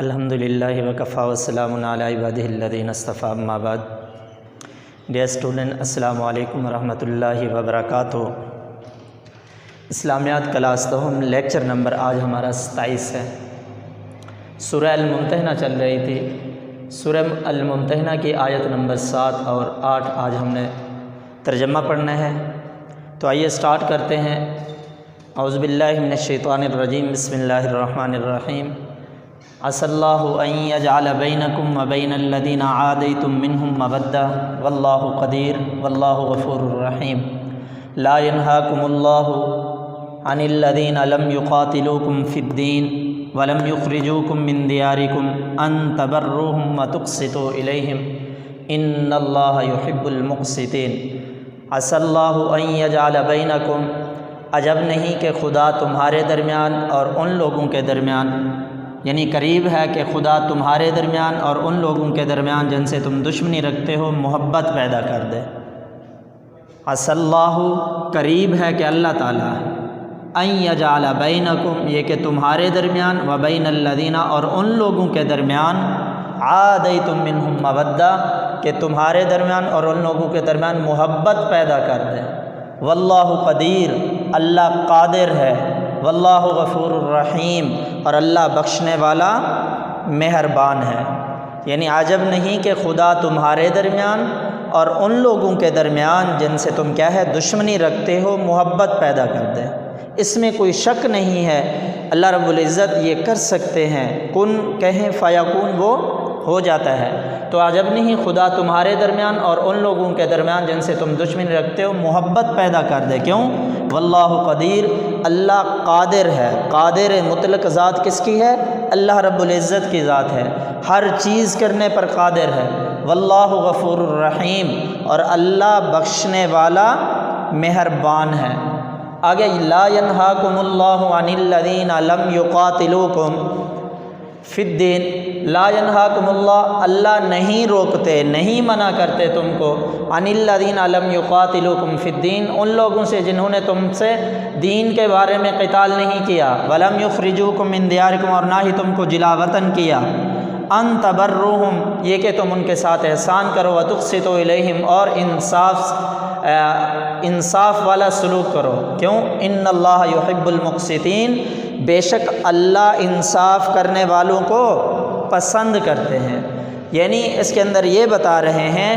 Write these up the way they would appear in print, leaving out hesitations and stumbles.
Alhamdulillah wa kafa wa salamun ala ibadihi alladhina istafa amma ba'd. Dear student, assalamu alaikum wa rahmatullahi wa barakatuh. اسلامیات class تو ہم lecture number آج ہمارا 27 ہے. سورہ الممتحنہ چل رہی تھی. سورہ الممتحنہ کی آیت نمبر 7 اور 8 آج ہم نے ترجمہ پڑھنا ہے. تو آئیے سٹارٹ کرتے ہیں. اعوذ باللہ من الشیطان الرجیم. بسم اللہ الرحمن الرحیم. عسى الله أن يجعل بينكم وبين الذين عاديتم منهم مودة والله قدير والله غفور رحيم. لا ينهاكم الله عن الذين لم يقاتلوكم في الدين ولم يخرجوكم من دياركم أن تبروهم وتقسطوا إليهم إن الله يحب المقسطين. عسى الله أن يجعل بينكم، عجب نہیں کہ خدا تمہارے درمیان اور ان لوگوں کے درمیان، یعنی قریب ہے کہ خدا تمہارے درمیان اور ان لوگوں کے درمیان جن سے تم دشمنی رکھتے ہو محبت پیدا کر دے. عسى اللہ، قریب ہے کہ اللہ تعالیٰ، ان یجعل بینکم، یہ کہ تمہارے درمیان، وبین الذین، اور ان لوگوں کے درمیان، عادیتم منہم مودہ، کہ تمہارے درمیان اور ان لوگوں کے درمیان محبت پیدا کر دے. واللہ قدیر، اللہ قادر ہے. واللہ غفور الرحیم، اور اللہ بخشنے والا مہربان ہے. یعنی عجب نہیں کہ خدا تمہارے درمیان اور ان لوگوں کے درمیان جن سے تم کیا ہے دشمنی رکھتے ہو محبت پیدا کر دے. اس میں کوئی شک نہیں ہے. اللہ رب العزت یہ کر سکتے ہیں. کن کہیں فیکون، وہ ہو جاتا ہے. تو عجب نہیں خدا تمہارے درمیان اور ان لوگوں کے درمیان جن سے تم دشمنی رکھتے ہو محبت پیدا کر دے. کیوں؟ واللہ قدیر، اللہ قادر ہے. قادر مطلق ذات کس کی ہے؟ اللہ رب العزت کی ذات ہے. ہر چیز کرنے پر قادر ہے. واللہ غفور الرحیم، اور اللہ بخشنے والا مہربان ہے. آگے لا ینہاکم اللہ عن الذین لم یقاتلوکم فی الدین. لا ینہاکم اللہ، اللہ نہیں روکتے، نہیں منع کرتے تم کو، عن الذین لم یقاتلوکم فی الدین، ان لوگوں سے جنہوں نے تم سے دین کے بارے میں قتال نہیں کیا. ولم یخرجوکم من دیارکم، اور نہ ہی تم کو جلا وطن کیا. ان تبروہم، یہ کہ تم ان کے ساتھ احسان کرو. وتقسطوا الیہم، اور انصاف والا سلوک کرو. کیوں؟ ان اللہ یحب المقسطین، بے شک اللہ انصاف کرنے والوں کو پسند کرتے ہیں. یعنی اس کے اندر یہ بتا رہے ہیں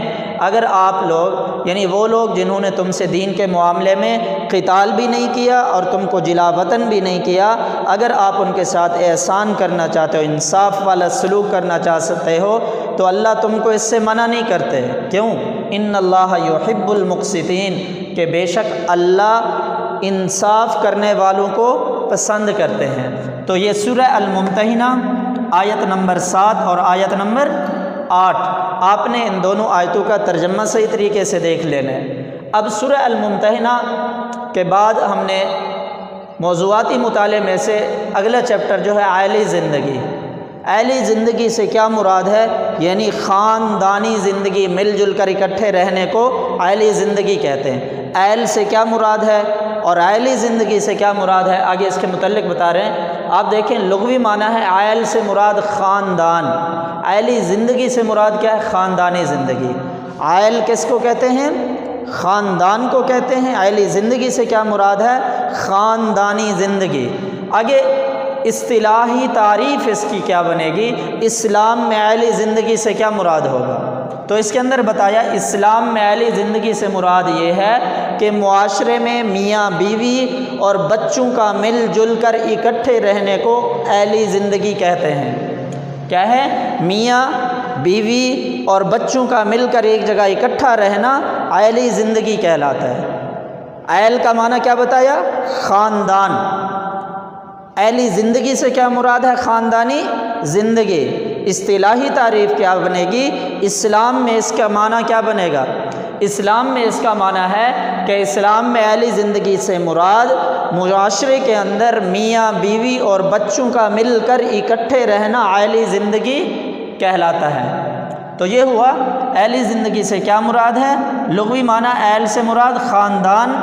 اگر آپ لوگ، یعنی وہ لوگ جنہوں نے تم سے دین کے معاملے میں قتال بھی نہیں کیا اور تم کو جلا وطن بھی نہیں کیا، اگر آپ ان کے ساتھ احسان کرنا چاہتے ہو، انصاف والا سلوک کرنا چاہتے ہو، تو اللہ تم کو اس سے منع نہیں کرتے. کیوں؟ ان اللہ یحب المقسطین، کہ بے شک اللہ انصاف کرنے والوں کو پسند کرتے ہیں. تو یہ سورہ الممتحنہ آیت نمبر 7 اور آیت نمبر 8، آپ نے ان دونوں آیتوں کا ترجمہ صحیح طریقے سے دیکھ لینا ہے. اب سورہ الممتحنہ کے بعد ہم نے موضوعاتی مطالعے میں سے اگلا چیپٹر جو ہے عائلی زندگی. عائلی زندگی سے کیا مراد ہے؟ یعنی خاندانی زندگی، مل جل کر اکٹھے رہنے کو عائلی زندگی کہتے ہیں. عائل سے کیا مراد ہے اور عائلی زندگی سے کیا مراد ہے، آگے اس کے متعلق بتا رہے ہیں. آپ دیکھیں لغوی معنی ہے عائل سے مراد خاندان، عائلی زندگی سے مراد کیا ہے؟ خاندانی زندگی. عائل کس کو کہتے ہیں؟ خاندان کو کہتے ہیں. عائلی زندگی سے کیا مراد ہے؟ خاندانی زندگی. آگے اصطلاحی تعریف اس کی کیا بنے گی؟ اسلام میں عائلی زندگی سے کیا مراد ہوگا؟ تو اس کے اندر بتایا اسلام میں عائلی زندگی سے مراد یہ ہے کہ معاشرے میں میاں بیوی اور بچوں کا مل جل کر اکٹھے رہنے کو عائلی زندگی کہتے ہیں. کیا ہے؟ میاں بیوی اور بچوں کا مل کر ایک جگہ اکٹھا رہنا عائلی زندگی کہلاتا ہے. عائل کا معنی کیا بتایا؟ خاندان. عائلی زندگی سے کیا مراد ہے؟ خاندانی زندگی. اصطلاحی تعریف کیا بنے گی؟ اسلام میں اس کا معنی کیا بنے گا؟ اسلام میں اس کا معنی ہے کہ اسلام میں عائلی زندگی سے مراد معاشرے کے اندر میاں بیوی اور بچوں کا مل کر اکٹھے رہنا عائلی زندگی کہلاتا ہے. تو یہ ہوا عائلی زندگی سے کیا مراد ہے. لغوی معنی عائل سے مراد خاندان،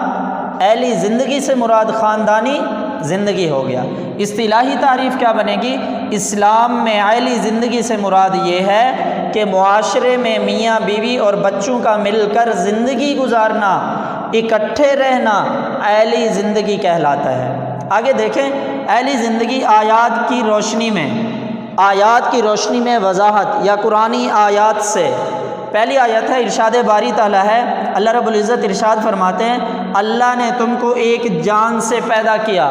عائلی زندگی سے مراد خاندانی زندگی ہو گیا۔ اصطلاحی تعریف کیا بنے گی؟ اسلام میں عائلی زندگی سے مراد یہ ہے کہ معاشرے میں میاں بیوی اور بچوں کا مل کر زندگی گزارنا، اکٹھے رہنا عائلی زندگی کہلاتا ہے۔ آگے دیکھیں عائلی زندگی آیات کی روشنی میں وضاحت یا قرآنی آیات سے۔ پہلی آیت ہے ارشاد باری تعالیٰ ہے، اللہ رب العزت ارشاد فرماتے ہیں اللہ نے تم کو ایک جان سے پیدا کیا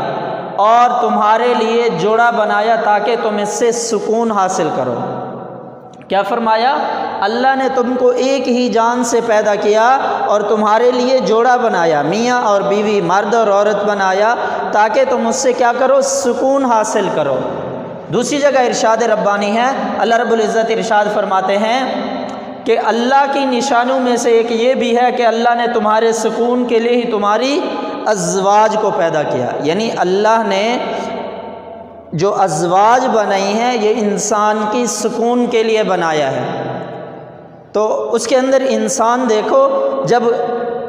اور تمہارے لیے جوڑا بنایا تاکہ تم اس سے سکون حاصل کرو۔ کیا فرمایا؟ اللہ نے تم کو ایک ہی جان سے پیدا کیا اور تمہارے لیے جوڑا بنایا، میاں اور بیوی، مرد اور عورت بنایا تاکہ تم اس سے کیا کرو؟ سکون حاصل کرو۔ دوسری جگہ ارشاد ربانی ہے، اللہ رب العزت ارشاد فرماتے ہیں کہ اللہ کی نشانیوں میں سے ایک یہ بھی ہے کہ اللہ نے تمہارے سکون کے لیے ہی تمہاری ازواج کو پیدا کیا، یعنی اللہ نے جو ازواج بنائی ہیں یہ انسان کی سکون کے لیے بنایا ہے۔ تو اس کے اندر انسان دیکھو جب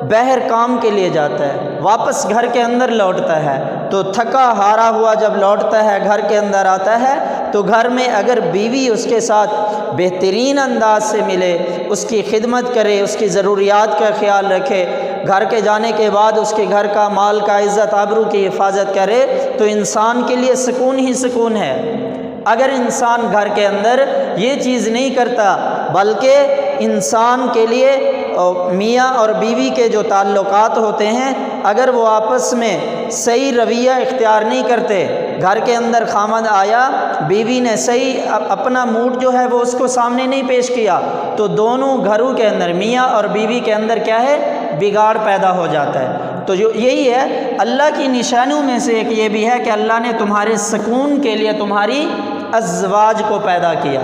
باہر کام کے لیے جاتا ہے، واپس گھر کے اندر لوٹتا ہے تو تھکا ہارا ہوا جب لوٹتا ہے گھر کے اندر آتا ہے تو گھر میں اگر بیوی اس کے ساتھ بہترین انداز سے ملے، اس کی خدمت کرے، اس کی ضروریات کا خیال رکھے، گھر کے جانے کے بعد اس کے گھر کا مال کا عزت آبرو کی حفاظت کرے تو انسان کے لیے سکون ہی سکون ہے۔ اگر انسان گھر کے اندر یہ چیز نہیں کرتا بلکہ انسان کے لیے میاں اور بیوی کے جو تعلقات ہوتے ہیں اگر وہ آپس میں صحیح رویہ اختیار نہیں کرتے، گھر کے اندر خامد آیا، بیوی نے صحیح اپنا موڈ جو ہے وہ اس کو سامنے نہیں پیش کیا تو دونوں گھروں کے اندر میاں اور بیوی کے اندر کیا ہے؟ بگاڑ پیدا ہو جاتا ہے۔ تو جو یہی ہے اللہ کی نشانیوں میں سے ایک یہ بھی ہے کہ اللہ نے تمہارے سکون کے لیے تمہاری ازواج کو پیدا کیا۔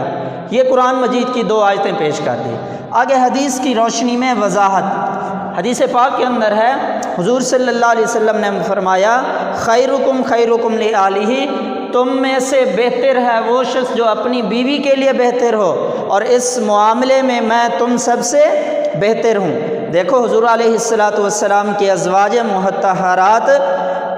یہ قرآن مجید کی 2 آیتیں پیش کر دی۔ آگے حدیث کی روشنی میں وضاحت۔ حدیث پاک کے اندر ہے حضور صلی اللہ علیہ وسلم نے فرمایا خیرکم خیرکم لأہلہ، تم میں سے بہتر ہے وہ شخص جو اپنی بیوی کے لیے بہتر ہو اور اس معاملے میں میں تم سب سے بہتر ہوں۔ دیکھو حضور علیہ السلام کی ازواج مطہرات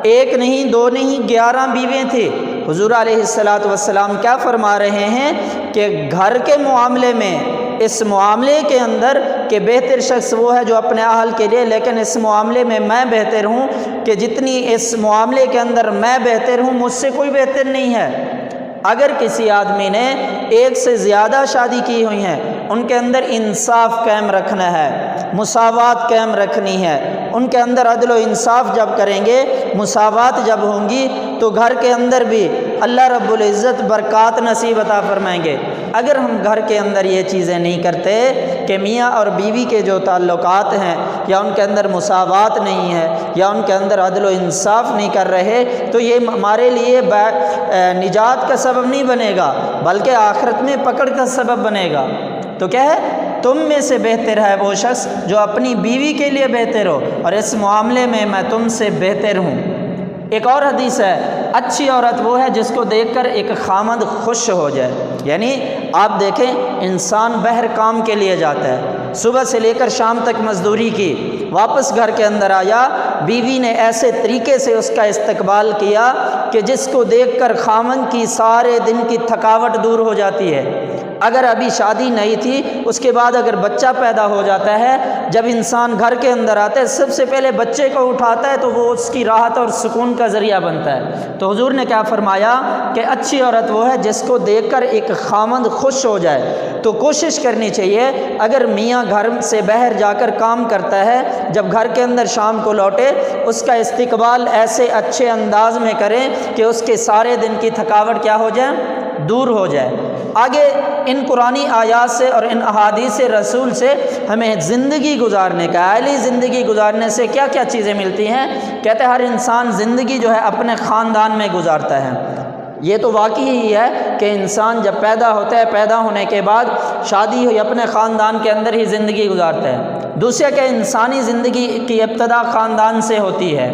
1 نہیں 2 نہیں 11 بیویں تھیں۔ حضور علیہ السلام کیا فرما رہے ہیں کہ گھر کے معاملے میں، اس معاملے کے اندر کہ بہتر شخص وہ ہے جو اپنے اہل کے لیے، لیکن اس معاملے میں میں بہتر ہوں کہ جتنی اس معاملے کے اندر میں بہتر ہوں مجھ سے کوئی بہتر نہیں ہے۔ اگر کسی آدمی نے 1 سے زیادہ شادی کی ہوئی ہیں ان کے اندر انصاف قائم رکھنا ہے، مساوات قائم رکھنی ہے، ان کے اندر عدل و انصاف جب کریں گے، مساوات جب ہوں گی تو گھر کے اندر بھی اللہ رب العزت برکات نصیب عطا فرمائیں گے۔ اگر ہم گھر کے اندر یہ چیزیں نہیں کرتے کہ میاں اور بیوی کے جو تعلقات ہیں یا ان کے اندر مساوات نہیں ہے یا ان کے اندر عدل و انصاف نہیں کر رہے تو یہ ہمارے لیے نجات کا سبب نہیں بنے گا بلکہ آخرت میں پکڑ کا سبب بنے گا۔ تو کیا ہے؟ تم میں سے بہتر ہے وہ شخص جو اپنی بیوی کے لیے بہتر ہو اور اس معاملے میں میں تم سے بہتر ہوں۔ ایک اور حدیث ہے اچھی عورت وہ ہے جس کو دیکھ کر ایک خامد خوش ہو جائے، یعنی آپ دیکھیں انسان باہر کام کے لیے جاتا ہے، صبح سے لے کر شام تک مزدوری کی، واپس گھر کے اندر آیا، بیوی نے ایسے طریقے سے اس کا استقبال کیا کہ جس کو دیکھ کر خامد کی سارے دن کی تھکاوٹ دور ہو جاتی ہے۔ اگر ابھی شادی نہیں تھی اس کے بعد اگر بچہ پیدا ہو جاتا ہے، جب انسان گھر کے اندر آتا ہے سب سے پہلے بچے کو اٹھاتا ہے تو وہ اس کی راحت اور سکون کا ذریعہ بنتا ہے۔ تو حضور نے کیا فرمایا کہ اچھی عورت وہ ہے جس کو دیکھ کر ایک خامد خوش ہو جائے۔ تو کوشش کرنی چاہیے اگر میاں گھر سے باہر جا کر کام کرتا ہے، جب گھر کے اندر شام کو لوٹے اس کا استقبال ایسے اچھے انداز میں کریں کہ اس کے سارے دن کی تھکاوٹ کیا ہو جائے؟ دور ہو جائے۔ آگے ان قرآنی آیات سے اور ان احادیث رسول سے ہمیں زندگی گزارنے کا، عائلی زندگی گزارنے سے کیا کیا چیزیں ملتی ہیں؟ کہتے ہیں ہر انسان زندگی جو ہے اپنے خاندان میں گزارتا ہے۔ یہ تو واقعی ہی ہے کہ انسان جب پیدا ہوتا ہے، پیدا ہونے کے بعد شادی ہوئی اپنے خاندان کے اندر ہی زندگی گزارتا ہے۔ دوسرا کہ انسانی زندگی کی ابتدا خاندان سے ہوتی ہے۔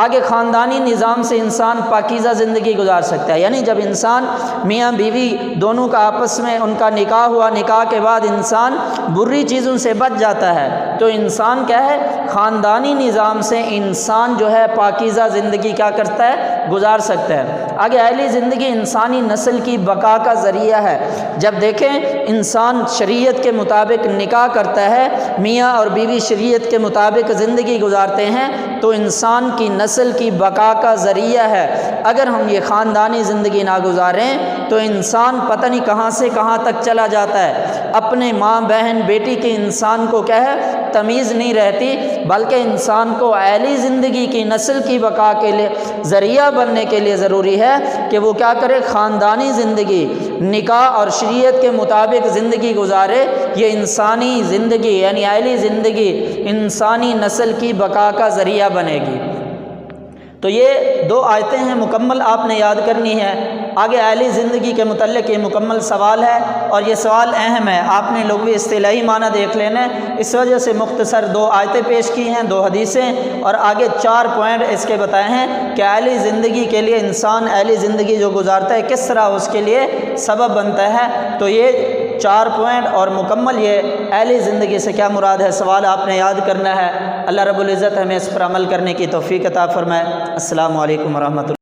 آگے خاندانی نظام سے انسان پاکیزہ زندگی گزار سکتا ہے، یعنی جب انسان میاں بیوی دونوں کا آپس میں ان کا نکاح ہوا، نکاح کے بعد انسان بری چیزوں سے بچ جاتا ہے، تو انسان کیا ہے، خاندانی نظام سے انسان جو ہے پاکیزہ زندگی کیا کرتا ہے، گزار سکتا ہے۔ آگے اہلی زندگی انسانی نسل کی بقا کا ذریعہ ہے۔ جب دیکھیں انسان شریعت کے مطابق نکاح کرتا ہے، میاں اور بیوی شریعت کے مطابق زندگی گزارتے ہیں، تو انسان کی نسل کی بقا کا ذریعہ ہے۔ اگر ہم یہ خاندانی زندگی نہ گزاریں تو انسان پتہ نہیں کہاں سے کہاں تک چلا جاتا ہے، اپنے ماں بہن بیٹی کے انسان کو کیا ہے تمیز نہیں رہتی، بلکہ انسان کو اہلی زندگی کی نسل کی بقا کے لیے ذریعہ بننے کے لیے ضروری ہے کہ وہ کیا کرے، خاندانی زندگی، نکاح اور شریعت کے مطابق زندگی گزارے۔ یہ انسانی زندگی یعنی اہلی زندگی انسانی نسل کی بقا کا ذریعہ بنے گی۔ تو یہ 2 آیتیں ہیں مکمل آپ نے یاد کرنی ہے۔ آگے اہلی زندگی کے متعلق یہ مکمل سوال ہے، اور یہ سوال اہم ہے، آپ نے لغوی اصطلاحی معنی دیکھ لینا ہے، اس وجہ سے مختصر 2 آیتیں پیش کی ہیں، 2 حدیثیں، اور آگے 4 پوائنٹ اس کے بتائے ہیں کہ اہلی زندگی کے لیے انسان اہلی زندگی جو گزارتا ہے کس طرح اس کے لیے سبب بنتا ہے۔ تو یہ 4 پوائنٹ اور مکمل یہ اہلی زندگی سے کیا مراد ہے، سوال آپ نے یاد کرنا ہے۔ اللہ رب العزت ہمیں اس پر عمل کرنے کی توفیق عطا فرمائے۔ السلام علیکم ورحمۃ اللہ۔